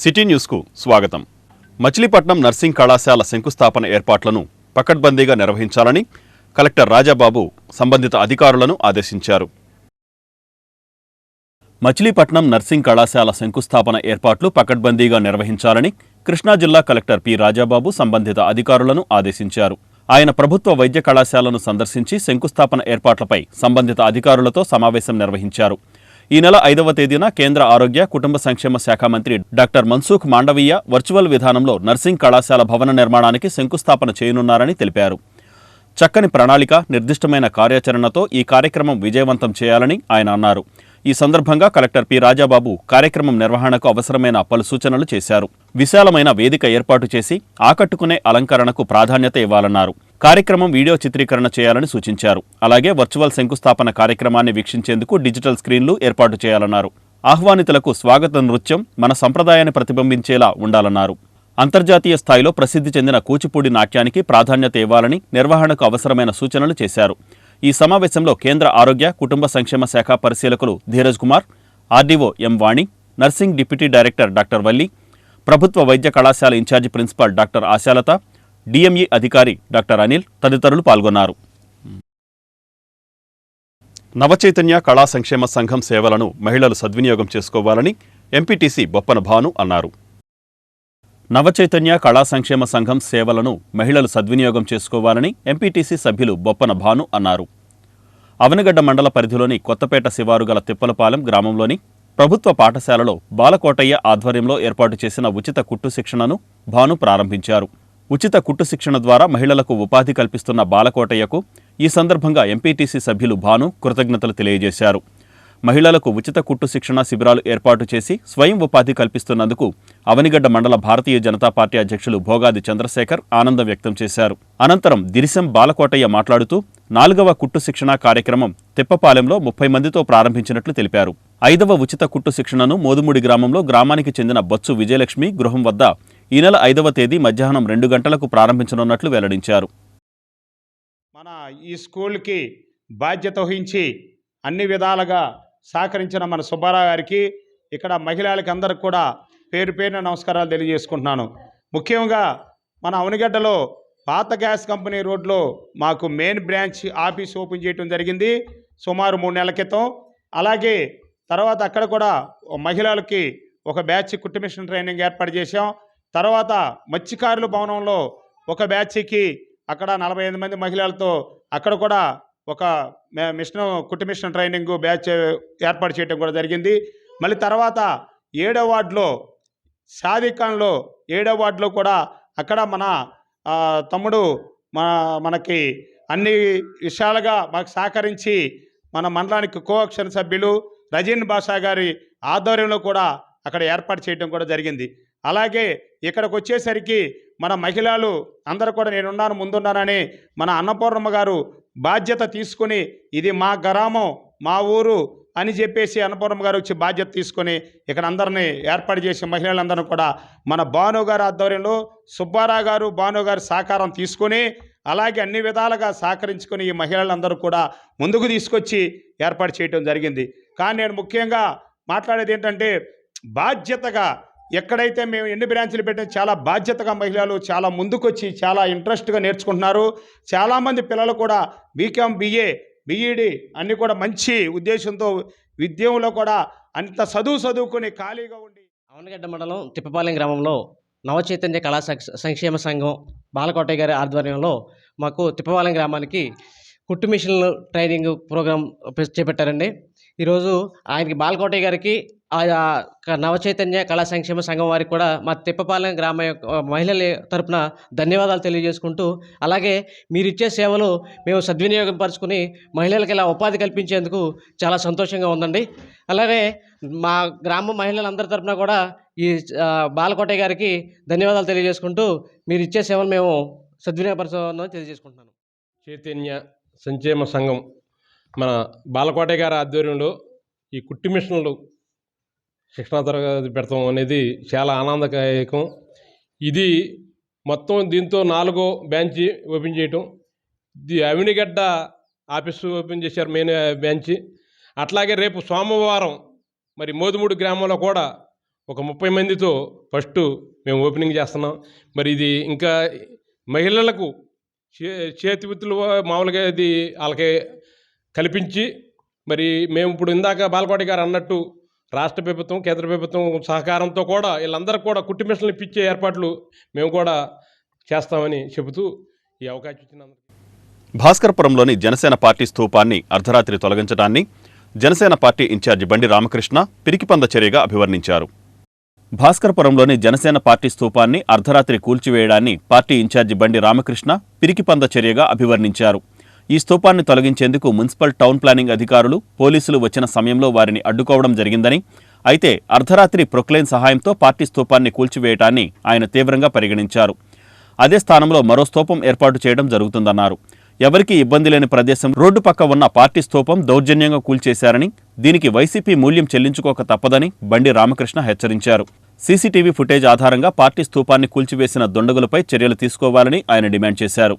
City న్యూస్కు స్వాగతం. Machilipatnam nursing కళాశాల శంకుస్థాపన ఏర్పాట్లను పకడ్బందీగా నిర్వహించాలని కలెక్టర్ రాజాబాబు సంబంధిత అధికారులను ఆదేశించారు. మచిలీపట్నం నర్సింగ్ కళాశాల శంకుస్థాపన ఏర్పాట్లు పకడ్బందీగా నిర్వహించాలని కృష్ణా జిల్లా కలెక్టర్ పి. రాజాబాబు సంబంధిత అధికారులను ఆదేశించారు. ఆయన ప్రభుత్వ వైద్య కళాశాలను సందర్శించి శంకుస్థాపన ఏర్పాట్లపై సంబంధిత అధికారులతో సమావేశం నిర్వహించారు. ఈ నెల 5వ తేదీన కేంద్ర ఆరోగ్య కుటుంబ సంక్షేమ శాఖ మంత్రి డాక్టర్ మన్సుఖ్ మాండవీయ వర్చువల్ విధానంలో నర్సింగ్ కళాశాల భవన నిర్మాణానికి శంకుస్థాపన చేయనున్నారని తెలిపారు. చక్కని ప్రణాళిక, నిర్దిష్టమైన కార్యాచరణతో ఈ కార్యక్రమం విజయవంతం చేయాలని ఆయన అన్నారు. ఈ సందర్భంగా కలెక్టర్ పి. రాజాబాబు కార్యక్రమం నిర్వహణకు అవసరమైన పలు సూచనలు చేశారు. విశాలమైన వేదిక ఏర్పాటు చేసి ఆకట్టుకునే అలంకరణకు ప్రాధాన్యత ఇవ్వాలన్నారు. కార్యక్రమం వీడియో చిత్రీకరణ చేయాలని సూచించారు. అలాగే వర్చువల్ శంకుస్థాపన కార్యక్రమాన్ని వీక్షించేందుకు డిజిటల్ స్క్రీన్లు ఏర్పాటు చేయాలన్నారు. ఆహ్వానితులకు స్వాగత నృత్యం మన సంప్రదాయాన్ని ప్రతిబింబించేలా ఉండాలన్నారు. అంతర్జాతీయ స్థాయిలో ప్రసిద్ధి చెందిన కూచిపూడి నాట్యానికి ప్రాధాన్యత ఇవ్వాలని నిర్వహణకు అవసరమైన సూచనలు చేశారు. ఈ సమావేశంలో కేంద్ర ఆరోగ్య కుటుంబ సంక్షేమ శాఖ పరిశీలకులు Dheeraj Kumar, RDO M Vani, nursing deputy director doctor Valli, ప్రభుత్వ వైద్య కళాశాల in charge principal doctor Ashalatha, DME అధికారి డాక్టర్ అనిల్ తదితరులు పాల్గొన్నారు. నవచైతన్య కళా సంక్షేమ సంఘం సేవలను మహిళలు సద్వినియోగం చేసుకోవాలని ఎంపీటీసీ బొప్పన భాను అన్నారు. నవచైతన్య కళా సంక్షేమ సంఘం సేవలను మహిళలు సద్వినియోగం చేసుకోవాలని ఎంపీటీసీ సభ్యులు బొప్పన భాను అన్నారు. అవనగడ్డ మండల పరిధిలోని కొత్తపేట శివారు గల తిప్పలపాలెం గ్రామంలోని ప్రభుత్వ పాఠశాలలో బాలకోటయ్య ఆధ్వర్యంలో ఏర్పాటు చేసిన ఉచిత కుట్టు శిక్షణను భాను ప్రారంభించారు. ఉచిత కుట్టు శిక్షణ ద్వారా మహిళలకు ఉపాధి కల్పిస్తున్న బాలకోటయ్యకు ఈ సందర్భంగా ఎంపీటీసీ సభ్యులు భాను కృతజ్ఞతలు తెలియజేశారు. మహిళలకు ఉచిత కుట్టు శిక్షణ శిబిరాలు ఏర్పాటు చేసి స్వయం ఉపాధి కల్పిస్తున్నందుకు అవనిగడ్డ మండల భారతీయ జనతా పార్టీ అధ్యక్షులు భోగాది చంద్రశేఖర్ ఆనందం వ్యక్తం చేశారు. అనంతరం దిరిశం బాలకోటయ్య మాట్లాడుతూ 4వ కుట్టు శిక్షణ కార్యక్రమం తిప్పపాలెంలో 30 మందితో ప్రారంభించినట్లు తెలిపారు. 5వ ఉచిత కుట్టు శిక్షణను మోదుముడి గ్రామంలో గ్రామానికి చెందిన బొత్సు విజయలక్ష్మి గృహం వద్ద ఈ నెల 5వ తేదీ మధ్యాహ్నం 2 గంటలకు ప్రారంభించనున్నట్లు వెల్లడించారు. మన ఈ స్కూల్కి బాధ్యత వహించి అన్ని విధాలుగా సహకరించిన మన సుబ్బారావు గారికి, ఇక్కడ మహిళలకి అందరికి కూడా పేరు పేరున నమస్కారాలు తెలియజేసుకుంటున్నాను. ముఖ్యంగా మన అవనిగడ్డలో పాత గ్యాస్ కంపెనీ రోడ్లో మాకు మెయిన్ బ్రాంచ్ ఆఫీస్ ఓపెన్ చేయడం జరిగింది సుమారు 3 నెలల క్రితం. అలాగే తర్వాత అక్కడ కూడా మహిళలకి ఒక బ్యాచ్ కుట్టు మిషన్ ట్రైనింగ్ ఏర్పాటు చేశాం. తర్వాత మత్స్యకారుల భవనంలో ఒక బ్యాచ్కి అక్కడ 45 మంది మహిళలతో అక్కడ కూడా ఒక కుట్టు మిషన్ ట్రైనింగ్ బ్యాచ్ ఏర్పాటు చేయడం కూడా జరిగింది. మళ్ళీ తర్వాత 7వ వార్డులో షాదీఖాన్లో 7వ వార్డులో కూడా అక్కడ మన తమ్ముడు మనకి అన్ని విషయాలుగా మాకు సహకరించి మన మండలానికి కోఆక్షన్ సభ్యులు రజీన్ బాషా గారి ఆధ్వర్యంలో కూడా అక్కడ ఏర్పాటు చేయడం కూడా జరిగింది. అలాగే ఇక్కడికి వచ్చేసరికి మన మహిళలు అందరూ కూడా నేనున్నాను ముందున్నానని మన అన్నపూర్ణమ్మ గారు బాధ్యత తీసుకుని ఇది మా గ్రామం మా ఊరు అని చెప్పేసి అన్నపూర్ణమ్మ గారు వచ్చి బాధ్యత తీసుకొని ఇక్కడ అందరినీ ఏర్పాటు చేసే మహిళలందరూ కూడా మన భాను గారి ఆధ్వర్యంలో సుబ్బారావు గారు భాను గారి సహకారం తీసుకొని అలాగే అన్ని విధాలుగా సహకరించుకొని ఈ మహిళలందరూ కూడా ముందుకు తీసుకొచ్చి ఏర్పాటు చేయడం జరిగింది. కానీ నేను ముఖ్యంగా మాట్లాడేది ఏంటంటే బాధ్యతగా ఎక్కడైతే మేము ఎన్ని బ్రాంచ్లు పెట్టాం చాలా బాధ్యతగా మహిళలు చాలా ముందుకొచ్చి చాలా ఇంట్రెస్ట్గా నేర్చుకుంటున్నారు. చాలామంది పిల్లలు కూడా బీకామ్ బిఏ బిఈడి అన్నీ కూడా మంచి ఉద్దేశంతో విద్యంలో కూడా అంత చదువుకుని ఖాళీగా ఉండి అవనగడ్డ మండలం తిప్పపాలెం గ్రామంలో నవచైతన్య కళా సంక్షేమ సంఘం బాలకోటయ్య గారి ఆధ్వర్యంలో మాకు తిప్పపాలెం గ్రామానికి కుట్టు మిషన్లు ట్రైనింగ్ ప్రోగ్రాం చేపట్టారండి. ఈరోజు ఆయనకి బాలకోటయ్య గారికి నవచైతన్య కళా సంక్షేమ సంఘం వారికి కూడా మా తిప్పపాలెం గ్రామ మహిళల తరపున ధన్యవాదాలు తెలియజేసుకుంటూ, అలాగే మీరు ఇచ్చే సేవలు మేము సద్వినియోగం పరుచుకుని మహిళలకు ఇలా ఉపాధి కల్పించేందుకు చాలా సంతోషంగా ఉందండి. అలాగే మా గ్రామ మహిళలందరి తరపున కూడా ఈ బాలకోటయ్య గారికి ధన్యవాదాలు తెలియజేసుకుంటూ మీరు ఇచ్చే సేవలు మేము సద్వినియోగపరచాలని తెలియజేసుకుంటున్నాను. చైతన్య సంక్షేమ సంఘం మన బాలకోటయ్య గారి ఆధ్వర్యంలో ఈ కుట్టు మిషన్లు శిక్షణా తరగతి పెడతాం అనేది చాలా ఆనందదాయకం. ఇది మొత్తం దీంతో 4వ బ్రాంచ్ ఓపెన్ చేయటం, అవనిగడ్డ ఆఫీసు ఓపెన్ చేశారు మెయిన్ బ్రాంచ్. అట్లాగే రేపు సోమవారం మరి మోదుమూడి గ్రామంలో కూడా ఒక 30 మందితో ఫస్ట్ మేము ఓపెనింగ్ చేస్తున్నాం. మరి ఇది ఇంకా మహిళలకు చేతి వృత్తులు మామూలుగా ఇది వాళ్ళకి కల్పించి, మరి మేము ఇప్పుడు ఇందాక బాలకోటి గారు అన్నట్టు రాష్ట్ర ప్రభుత్వం, కేంద్ర ప్రభుత్వం సహకారంతో కూడా వీళ్ళందరికీ కూడా కుట్టు మిషన్లు ఇప్పించే ఏర్పాట్లు మేము కూడా చేస్తామని చెబుతూ ఈ అవకాశం ఇచ్చినందుకు. భాస్కరపురంలోని జనసేన పార్టీ స్థూపాన్ని అర్ధరాత్రి తొలగించడాన్ని జనసేన పార్టీ ఇన్ఛార్జి బండి రామకృష్ణ పిరికిపంద చర్యగా అభివర్ణించారు. భాస్కరపురంలోని జనసేన పార్టీ స్థూపాన్ని అర్ధరాత్రి కూల్చివేయడాన్ని పార్టీ ఇన్ఛార్జి బండి రామకృష్ణ పిరికిపంద చర్యగా అభివర్ణించారు. ఈ స్థూపాన్ని తొలగించేందుకు మున్సిపల్ టౌన్ ప్లానింగ్ అధికారులు, పోలీసులు వచ్చిన సమయంలో వారిని అడ్డుకోవడం జరిగిందని, అయితే అర్ధరాత్రి ప్రొక్లైన్ సహాయంతో పార్టీ స్థూపాన్ని కూల్చివేయటాన్ని ఆయన తీవ్రంగా పరిగణించారు. అదే స్థానంలో మరో స్థూపం ఏర్పాటు చేయడం జరుగుతుందన్నారు. ఎవరికీ ఇబ్బంది లేని ప్రదేశం రోడ్డు పక్క ఉన్న పార్టీ స్థూపం దౌర్జన్యంగా కూల్చేశారని, దీనికి వైసీపీ మూల్యం చెల్లించుకోక తప్పదని బండి రామకృష్ణ హెచ్చరించారు. సీసీటీవీ ఫుటేజ్ ఆధారంగా పార్టీ స్థూపాన్ని కూల్చివేసిన దుండగులపై చర్యలు తీసుకోవాలని ఆయన డిమాండ్ చేశారు.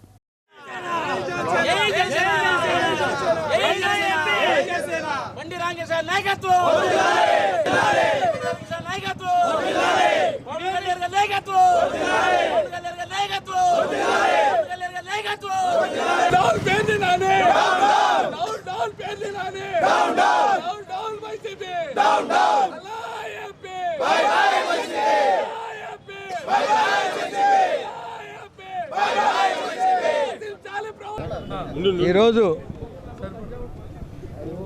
ఈరోజు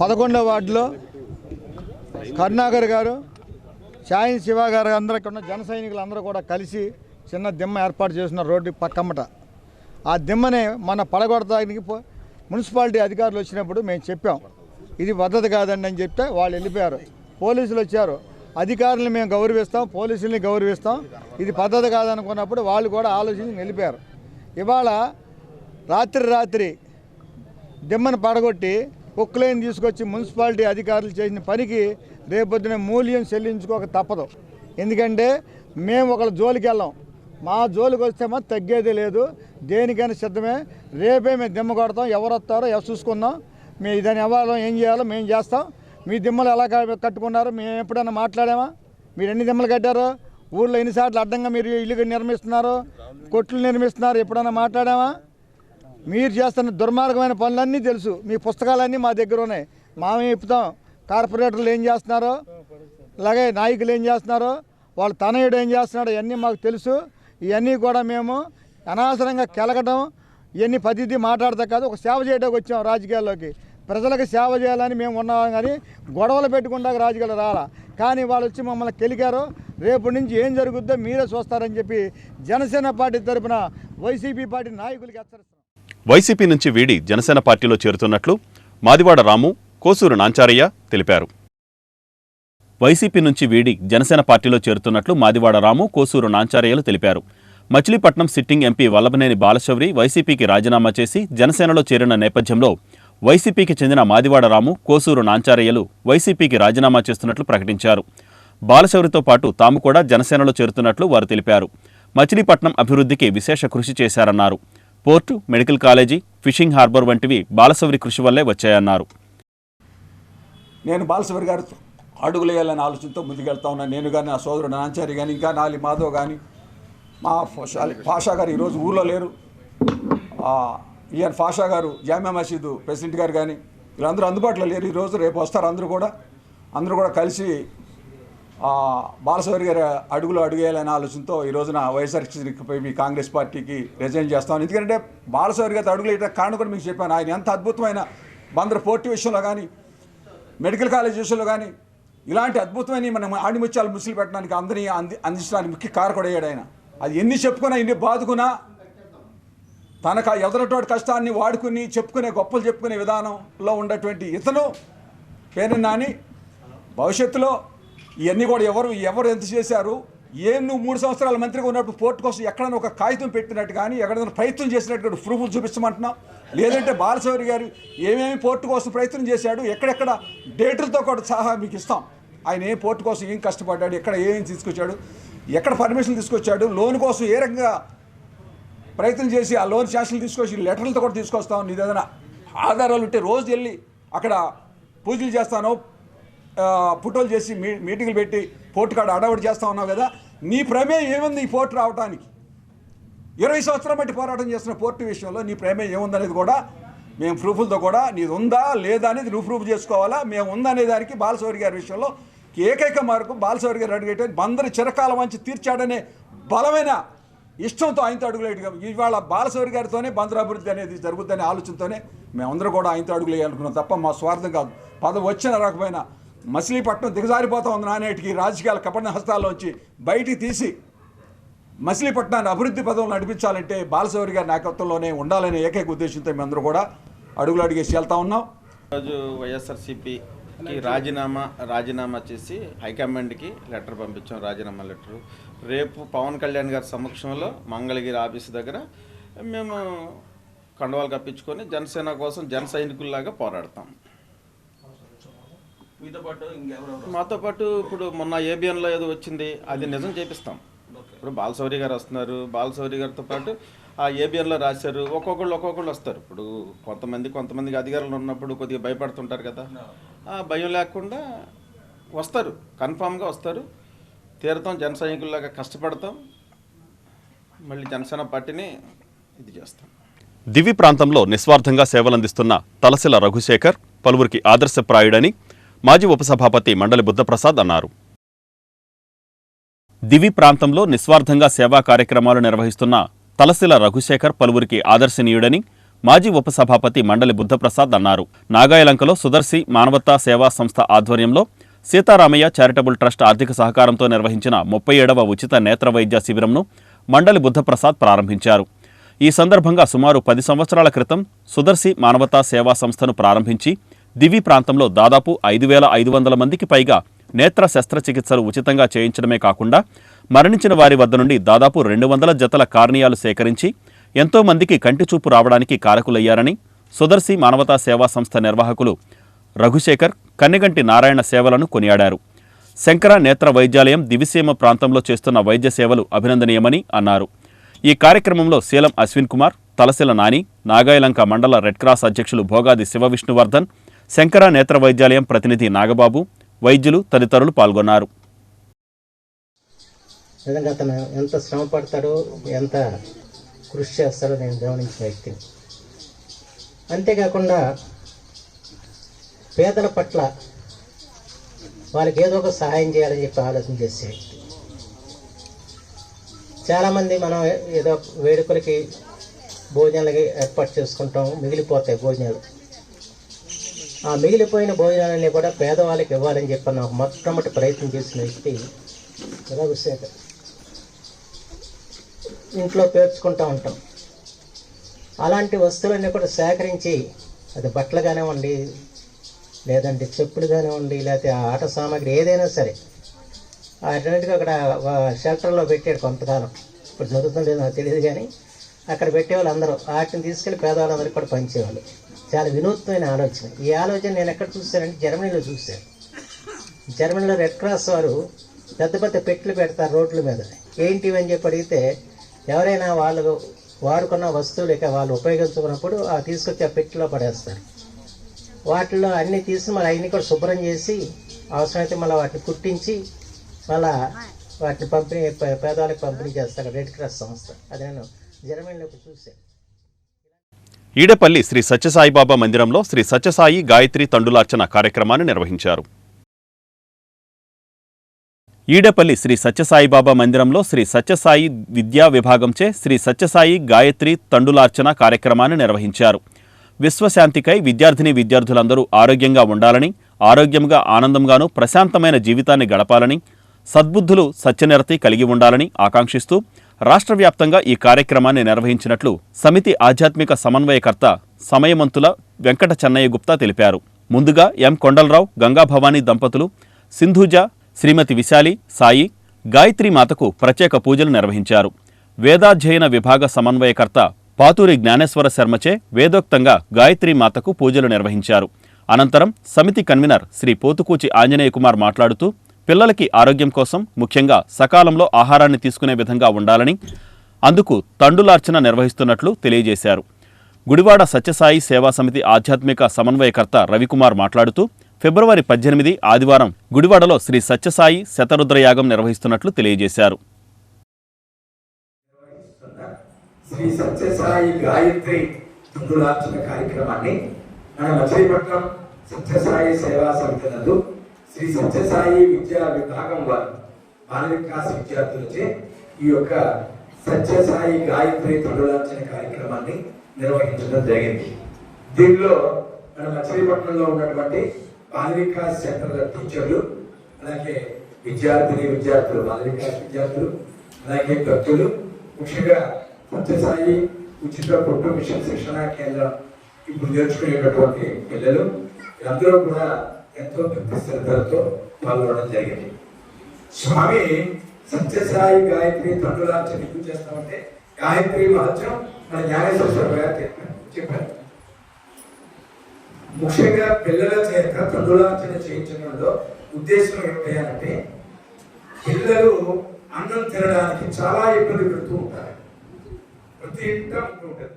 11వ వార్డులో కరుణాకర్ గారు, షాయిన్ శివ గారు అందరూ ఇక్కడ ఉన్న జన సైనికులు అందరూ కూడా కలిసి చిన్న దిమ్మ ఏర్పాటు చేసిన రోడ్డు పక్కమ్మట. ఆ దిమ్మని మన పడగొడతానికి మున్సిపాలిటీ అధికారులు వచ్చినప్పుడు మేము చెప్పాం, ఇది పద్ధతి కాదండి అని చెప్తే వాళ్ళు వెళ్ళిపోయారు. పోలీసులు వచ్చారు, అధికారులను మేము గౌరవిస్తాం, పోలీసుల్ని గౌరవిస్తాం, ఇది పద్ధతి కాదనుకున్నప్పుడు వాళ్ళు కూడా ఆలోచించి వెళ్ళిపోయారు. ఇవాళ రాత్రి దిమ్మను పడగొట్టి కుక్కలేని తీసుకొచ్చి మున్సిపాలిటీ అధికారులు చేసిన పనికి రేపొద్దున మూల్యం చెల్లించుకోక తప్పదు. ఎందుకంటే మేము ఒకళ్ళ జోలికి వెళ్ళాం, మా జోలికి వస్తే మాత్రం తగ్గేది లేదు, దేనికైనా సిద్ధమే. రేపే మేము దిమ్మ కొడతాం, ఎవరు వస్తారో చూసుకుందాం, మేము దాన్ని ఇవ్వాలో ఏం చేయాలో మేము చేస్తాం. మీ దిమ్మలు ఎలా కట్టుకున్నారు, మేము ఎప్పుడైనా మాట్లాడామా? మీరు ఎన్ని దిమ్మలు కట్టారు, ఊళ్ళో ఎన్నిసార్లు అడ్డంగా మీరు ఇల్లు నిర్మిస్తున్నారు, కొట్లు నిర్మిస్తున్నారు, ఎప్పుడైనా మాట్లాడామా? మీరు చేస్తున్న దుర్మార్గమైన పనులన్నీ తెలుసు, మీ పుస్తకాలన్నీ మా దగ్గర ఉన్నాయి, మామే చెప్తాం. కార్పొరేటర్లు ఏం చేస్తున్నారో, అలాగే నాయకులు ఏం చేస్తున్నారో, వాళ్ళ తనయుడు ఏం చేస్తున్నాడో ఇవన్నీ మాకు తెలుసు. ఇవన్నీ కూడా మేము అనవసరంగా కెలకడం ఇవన్నీ పద్ధతి మాట్లాడతా కాదు, ఒక సేవ చేయడానికి వచ్చాం రాజకీయాల్లోకి. ప్రజలకు సేవ చేయాలని మేము ఉన్నాం, కానీ గొడవలు పెట్టుకుంటా రాజకీయాలు రాలా. కానీ వాళ్ళు వచ్చి మమ్మల్ని కెలికారు, రేపు నుంచి ఏం జరుగుద్దో మీరే చూస్తారని చెప్పి జనసేన పార్టీ తరఫున వైసీపీ పార్టీ నాయకులకి హెచ్చరిస్తున్నాం. వైసీపీ నుంచి వీడి జనసేన పార్టీలో చేరుతున్నట్లు మాదివాడ రాము, కోసూరు నాంచారయ్య తెలిపారు. వైసీపీ నుంచి వీడి జనసేన పార్టీలో చేరుతున్నట్లు మాదివాడ రాము, కోసూరు నాంచారయ్యలు తెలిపారు. మచిలీపట్నం సిట్టింగ్ ఎంపీ వల్లభనేని బాలశౌరి వైసీపీకి రాజీనామా చేసి జనసేనలో చేరిన నేపథ్యంలో వైసీపీకి చెందిన మాదివాడ రాము, కోసూరు నాంచారయ్యలు వైసీపీకి రాజీనామా చేస్తున్నట్లు ప్రకటించారు. బాలశౌరితో పాటు తాము కూడా జనసేనలో చేరుతున్నట్లు వారు తెలిపారు. మచిలీపట్నం అభివృద్ధికి విశేష కృషి చేశారన్నారు. Port, medical college, fishing harbour వంటివి బాలశౌరి కృషి వల్లే వచ్చాయన్నారు. నేను బాలశౌరి గారు అడుగులేయాలనే ఆలోచనతో ముందుకెళ్తా ఉన్నాను. నేను కానీ, నా సోదరుడు నాంచారి కానీ, ఇంకా నాలి మాధవ్ కానీ, మా ఫాషా గారు ఈరోజు ఊళ్ళో లేరు, ఈయన ఫాషా గారు జామియా మసీదు ప్రెసిడెంట్ గారు కానీ వీళ్ళందరూ అందుబాటులో లేరు ఈరోజు. రేపు వస్తారు అందరూ కూడా కలిసి బాలశౌరి గారి అడుగేయాలనే ఆలోచనతో ఈ రోజున వైఎస్ఆర్సీపీ కాంగ్రెస్ పార్టీకి రిజైన్ చేస్తాను. ఎందుకంటే బాలశౌరి గారి అడుగులు వేయడానికి కారణం కూడా మీకు చెప్పాను. ఆయన ఎంత అద్భుతమైన బందర్ పోర్టు విషయంలో కానీ, మెడికల్ కాలేజ్ విషయంలో కానీ ఇలాంటి అద్భుతమైన మన ఆణిముత్యాలు ముసులు పెట్టడానికి అందరినీ అందించడానికి ముఖ్య కారకుడయ్యాడు ఆయన. అది ఎన్ని చెప్పుకున్నా, ఎన్ని బాదుకున్నా తనకు ఎదురటువంటి కష్టాన్ని వాడుకుని గొప్పలు చెప్పుకునే విధానంలో ఉన్నటువంటి ఇతను పేరు నాని భవిష్యత్తులో ఇవన్నీ కూడా ఎవరు ఎంత చేశారు, నువ్వు 3 సంవత్సరాల మంత్రిగా ఉన్నప్పుడు పోర్టు కోసం ఎక్కడైనా ఒక కాగితం పెట్టినట్టు కానీ, ఎక్కడైనా ప్రయత్నం చేసినట్టు ప్రూఫ్లు చూపించమంటున్నాం. లేదంటే బాలశౌరి గారు ఏమేమి పోర్టు కోసం ప్రయత్నం చేశాడు, ఎక్కడెక్కడ డేటులతో కూడా సహా మీకు ఇస్తాం. ఆయన ఏ పోర్టు కోసం ఏం కష్టపడ్డాడు, ఎక్కడ ఏం తీసుకొచ్చాడు, ఎక్కడ పర్మిషన్ తీసుకొచ్చాడు, లోన్ కోసం ఏ రకంగా ప్రయత్నం చేసి ఆ లోన్ శాంక్షన్లు తీసుకొచ్చి లెటర్లతో కూడా తీసుకొస్తాం. నీ ఏదైనా ఆధారాలు ఉంటే రోజు వెళ్ళి అక్కడ పూజలు చేస్తాను, ఫోటోలు చేసి మీటింగ్లు పెట్టి పోర్టు కాడ అడవుడు చేస్తూ ఉన్నావు కదా, నీ ప్రమేయం ఏముంది ఈ పోర్టు రావడానికి? 20 సంవత్సరాల బట్టి పోరాటం చేస్తున్న పోర్టు విషయంలో నీ ప్రమేయం ఏముందనేది కూడా మేము ప్రూఫ్లతో కూడా నీది ఉందా లేదా అనేది నువ్వు ప్రూఫ్ చేసుకోవాలా. మేము ఉందనే దానికి బాలశౌరి గారి విషయంలో ఏకైక మార్గం బాలశౌరి గారు అడిగేట బందరు చిరకాల మంచి తీర్చాడనే బలమైన ఇష్టంతో ఆయనతో అడుగులేటుగా ఇవాళ బాలశౌరి గారితోనే బందరు అభివృద్ధి అనేది జరుగుతుందనే ఆలోచనతోనే మేమందరూ కూడా ఆయనతో అడుగులు వేయాలనుకున్నాం తప్ప మా స్వార్థం కాదు. పదవి వచ్చిన రాకపోయినా మచిలీపట్నం దిగజారిపోతా ఉంది నానేటికి రాజకీయాల కపట హస్తాల్లోంచి బయటికి తీసి మచిలీపట్నాన్ని అభివృద్ధి పదవులు నడిపించాలంటే బాలశౌరి గారి నాయకత్వంలోనే ఉండాలనే ఏకైక ఉద్దేశంతో మేమందరూ కూడా అడుగులు అడిగేసి వెళ్తా ఉన్నాం. ఈరోజు వైఎస్ఆర్సీపీకి రాజీనామా చేసి హైకమాండ్కి లెటర్ పంపించాం, రాజీనామా లెటరు. రేపు పవన్ కళ్యాణ్ గారి సమక్షంలో మంగళగిరి ఆఫీసు దగ్గర మేము కండువాలు కప్పించుకొని జనసేన కోసం జన సైనికుల్లాగా పోరాడతాం. మాతో పాటు ఇప్పుడు మొన్న ఏబిఎన్లో ఏదో వచ్చింది, అది నిజం చేపిస్తాం. ఇప్పుడు బాలశౌరి గారు వస్తున్నారు, బాలశౌరి గారితో పాటు ఆ ఏబిఎన్లో రాశారు, ఒక్కొక్కళ్ళు వస్తారు. ఇప్పుడు కొంతమందికి అధికారులు ఉన్నప్పుడు కొద్దిగా భయపడుతుంటారు కదా, ఆ భయం లేకుండా వస్తారు, కన్ఫామ్గా వస్తారు. తీరతాం, జన సైనికుల్లాగా కష్టపడతాం, మళ్ళీ జనసేన పార్టీని ఇది చేస్తాం. దివి ప్రాంతంలో నిస్వార్థంగా సేవలందిస్తున్న తలసిల రఘుశేఖర్ పలువురికి ఆదర్శప్రాయుడని మాజీ ఉపసభాపతి మండలి బుద్ధప్రసాద్ అన్నారు. దివి ప్రాంతంలో నిస్వార్థంగా సేవా కార్యక్రమాలు నిర్వహిస్తున్న తలసిల రఘుశేఖర్ పలువురికి ఆదర్శనీయుడని మాజీ ఉపసభాపతి మండలి బుద్ధప్రసాద్ అన్నారు. నాగాయలంకలో సుదర్శి మానవతా సేవా సంస్థ ఆధ్వర్యంలో సీతారామయ్య చారిటబుల్ ట్రస్ట్ ఆర్థిక సహకారంతో నిర్వహించిన 37వ ఉచిత నేత్ర వైద్య శిబిరంను మండలి బుద్ధప్రసాద్ ప్రారంభించారు. ఈ సందర్భంగా సుమారు 10 సంవత్సరాల క్రితం సుదర్శి మానవతా సేవా సంస్థను ప్రారంభించి దివి ప్రాంతంలో దాదాపు 5,500 మందికి పైగా నేత్ర శస్త్రచికిత్సలు ఉచితంగా చేయించడమే కాకుండా మరణించిన వారి వద్ద నుండి దాదాపు 200 జతల కార్నియాలు సేకరించి ఎంతో మందికి కంటిచూపు రావడానికి కారకులయ్యారని సుదర్శి మానవతా సేవా సంస్థ నిర్వాహకులు రఘుశేఖర్ కన్నెగంటి నారాయణ సేవలను కొనియాడారు. శంకర నేత్ర వైద్యాలయం దివిసీమ ప్రాంతంలో చేస్తున్న వైద్య సేవలు అభినందనీయమని అన్నారు. ఈ కార్యక్రమంలో శీలం అశ్విన్ కుమార్, తలసిల నాని, నాగాయలంక మండల రెడ్ క్రాస్ అధ్యక్షులు భోగాది శివవిష్ణువర్ధన్, శంకర నేత్ర వైద్యాలయం ప్రతినిధి నాగబాబు, వైద్యులు తదితరులు పాల్గొన్నారు. నిజంగా అతను ఎంత శ్రమ పడతాడో, ఎంత కృషి చేస్తాడో నేను గమనించిన వ్యక్తిని. అంతేకాకుండా పేదల పట్ల వాళ్ళకి ఏదో ఒక సహాయం చేయాలని చెప్పి ఆలోచన చేసే వ్యక్తి. చాలామంది మనం ఏదో వేడుకలకి భోజనాలకి ఏర్పాటు చేసుకుంటాం, మిగిలిపోతాయి భోజనాలు. ఆ మిగిలిపోయిన భోజనాలన్నీ కూడా పేదవాళ్ళకి ఇవ్వాలని చెప్పి నాకు మొట్టమొదటి ప్రయత్నం చేసిన వ్యక్తి రఘుశేఖర్. ఇంట్లో పేర్చుకుంటూ ఉంటాం. అలాంటి వస్తువులన్నీ కూడా సేకరించి, అది బట్టలు కానివ్వండి, లేదంటే చెప్పులు కానివ్వండి, లేకపోతే ఆట సామాగ్రి ఏదైనా సరే, అన్నింటికి అక్కడ షెల్టర్లో పెట్టాడు కొంతకాలం. ఇప్పుడు జరుగుతుందో నాకు తెలియదు, కానీ అక్కడ పెట్టేవాళ్ళు అందరూ వాటిని తీసుకెళ్ళి పేదవాళ్ళందరికీ కూడా పంచేవాళ్ళు. చాలా వినూత్నమైన ఆలోచన. ఈ ఆలోచన నేను ఎక్కడ చూశానంటే జర్మనీలో చూశాను. జర్మనీలో రెడ్ క్రాస్ వారు పెద్ద పెద్ద పెట్లు పెడతారు రోడ్ల మీద. ఏంటివి అని చెప్పి అడిగితే, ఎవరైనా వాళ్ళు వాడుకున్న వస్తువులు ఇక వాళ్ళు ఉపయోగించుకున్నప్పుడు ఆ తీసుకొచ్చి ఆ పెట్టిలో పడేస్తారు. వాటిలో అన్నీ తీసి మళ్ళీ అవన్నీ కూడా శుభ్రం చేసి అవసరమైతే మళ్ళీ వాటిని కుట్టించి మళ్ళీ వాటిని పేదవాళ్ళకి పంపిణీ చేస్తారు రెడ్ క్రాస్ సంస్థ. అది నేను జర్మనీలో చూశాను. ఈడపల్లి శ్రీ సత్యసాయిబాబా మందిరంలో శ్రీ సత్యసాయి గాయత్రి తండులార్చన కార్యక్రమాన్ని నిర్వహించారు. ఈడపల్లి శ్రీ సత్యసాయిబాబా మందిరంలో శ్రీ సత్యసాయి విద్యా విభాగంచే శ్రీ సత్యసాయి గాయత్రి తండులార్చన కార్యక్రమాన్ని నిర్వహించారు. విశ్వశాంతికై విద్యార్థులందరూ ఆరోగ్యంగా ఉండాలని, ఆరోగ్యంగా ఆనందంగానూ ప్రశాంతమైన జీవితాన్ని గడపాలని, సద్బుద్ధులు సత్యనిరతి కలిగి ఉండాలని ఆకాంక్షిస్తూ రాష్ట్ర వ్యాప్తంగా ఈ కార్యక్రమాన్ని నిర్వహించినట్లు సమితి ఆధ్యాత్మిక సమన్వయకర్త సమయమంతుల వెంకట చెన్నయ్య గుప్తా తెలిపారు. ముందుగా ఎం కొండలరావు, గంగాభవానీ దంపతులు, సింధూజ, శ్రీమతి విశాలి, సాయి, గాయత్రి మాతకు ప్రత్యేక పూజలు నిర్వహించారు. వేదాధ్యయన విభాగ సమన్వయకర్త పాతూరి జ్ఞానేశ్వర శర్మచే వేదోక్తంగా గాయత్రి మాతకు పూజలు నిర్వహించారు. అనంతరం సమితి కన్వీనర్ శ్రీ పోతుకూచి ఆంజనేయ కుమార్ మాట్లాడుతూ, పిల్లలకి ఆరోగ్యం కోసం ముఖ్యంగా సకాలంలో ఆహారాన్ని తీసుకునే విధంగా ఉండాలని, అందుకు తండులార్చన నిర్వహిస్తున్నట్లు తెలియజేశారు. గుడివాడ సత్యసాయి సేవా సమితి ఆధ్యాత్మిక సమన్వయకర్త రవికుమార్ మాట్లాడుతూ, ఫిబ్రవరి 18 ఆదివారం గుడివాడలో శ్రీ సత్యసాయి శతరుద్రయాగం నిర్వహిస్తున్నట్లు తెలియజేశారు. శ్రీ సత్యసాయి గాయత్రి తుండులార్చన కార్యక్రమాన్ని మన మచిలీపట్నం సత్యసాయి సేవా సమితి నందు శ్రీ సత్యసాయి విద్యా విభాగం వారు బాల వికాస్ విద్యార్థులచే ఈ యొక్క సత్యసాయి గాయత్రి తుండులార్చన కార్యక్రమాన్ని నిర్వహించడం జరిగింది. దీనిలో మన మచిలీపట్నంలో ఉన్నటువంటి బాల వికాస్ సెంటర్ టీచర్లు, అలాగే విద్యార్థులు బాల వికాస్ విద్యార్థులు, అలాగే భక్తులు, ముఖ్యంగా సత్యసాయి ఉచిత కుట్టు మిషన్ శిక్షణ కేంద్రం ఇప్పుడు నేర్చుకునేటటువంటి పిల్లలు అందరూ కూడా ఎంతో భక్తి శ్రద్ధలతో పాల్గొనడం జరిగింది. స్వామి సత్యసాయి గాయత్రి తండ్రులార్చన ఎందుకు చేస్తామంటే గాయత్రి మహత్యం మన జ్ఞానేశ్వర గారు చెప్పారు. ముఖ్యంగా పిల్లల చేత తండ్రులార్చన చేయించడంలో ఉద్దేశం ఏమిటంటే పిల్లలు అన్నం తినడానికి చాలా ఇబ్బంది పెడుతూ ఉంటారు. ప్రతి ఇంట్లో ఉంటుంది.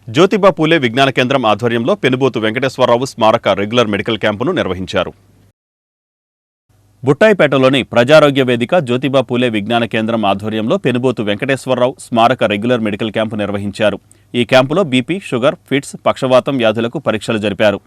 జ్యోతిబా పూలే విజ్ఞాన కేంద్రం ఆధ్వర్యంలో పెనుబోతు వెంకటేశ్వరరావు స్మారక రెగ్యులర్ మెడికల్ క్యాంపును నిర్వహించారు. బుట్టాయిపేటలోని ప్రజారోగ్య వేదిక జ్యోతిబా పూలే విజ్ఞాన కేంద్రం ఆధ్వర్యంలో పెనుబోతు వెంకటేశ్వరరావు స్మారక రెగ్యులర్ మెడికల్ క్యాంపు నిర్వహించారు. ఈ క్యాంపులో బీపీ, షుగర్, ఫిట్స్, పక్షవాతం వ్యాధులకు పరీక్షలు జరిపారు.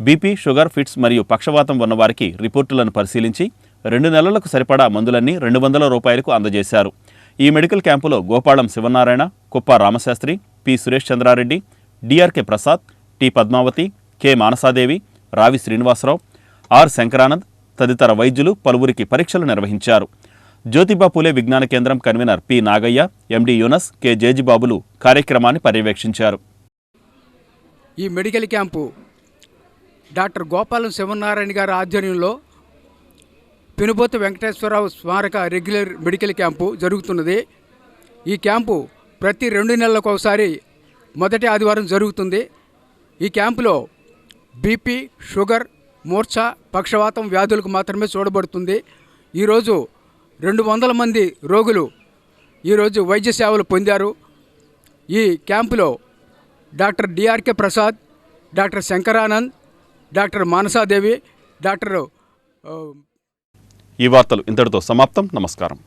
బీపీ, షుగర్, ఫిట్స్ మరియు పక్షవాతం ఉన్నవారికి రిపోర్టులను పరిశీలించి 2 నెలలకు సరిపడా మందులన్నీ 200 రూపాయలకు అందజేశారు. ఈ మెడికల్ క్యాంపులో Gopalam Sivanarayana, Kuppa Ramasastri, P Suresh Chandra Reddy, DRK Prasad, T Padmavathi, K Manasadevi, Ravi Srinivasarao, are Shankaranand తదితర వైద్యులు పలువురికి పరీక్షలు నిర్వహించారు. జ్యోతిబా పూలే విజ్ఞాన కేంద్రం కన్వీనర్ పి నాగయ్య, ఎండి యూనస్, కె జేజిబాబులు కార్యక్రమాన్ని పర్యవేక్షించారు. ఈ medical camp doctor Gopalam Sivanarayana గారి ఆధ్వర్యంలో పెనుబోతు వెంకటేశ్వరరావు స్మారక రెగ్యులర్ మెడికల్ క్యాంపు జరుగుతున్నది. ఈ క్యాంపు ప్రతి 2 నెలలకు ఒకసారి మొదటి ఆదివారం జరుగుతుంది. ఈ క్యాంపులో బీపీ, షుగర్, మూర్ఛ, పక్షవాతం వ్యాధులకు మాత్రమే చూడబడుతుంది. ఈరోజు 200 మంది రోగులు ఈరోజు వైద్య సేవలు పొందారు. ఈ క్యాంపులో doctor DRK Prasad, doctor Shankaranand, doctor Manasadevi, doctor ఈ వార్తలు ఇంతటితో సమాప్తం. నమస్కారం.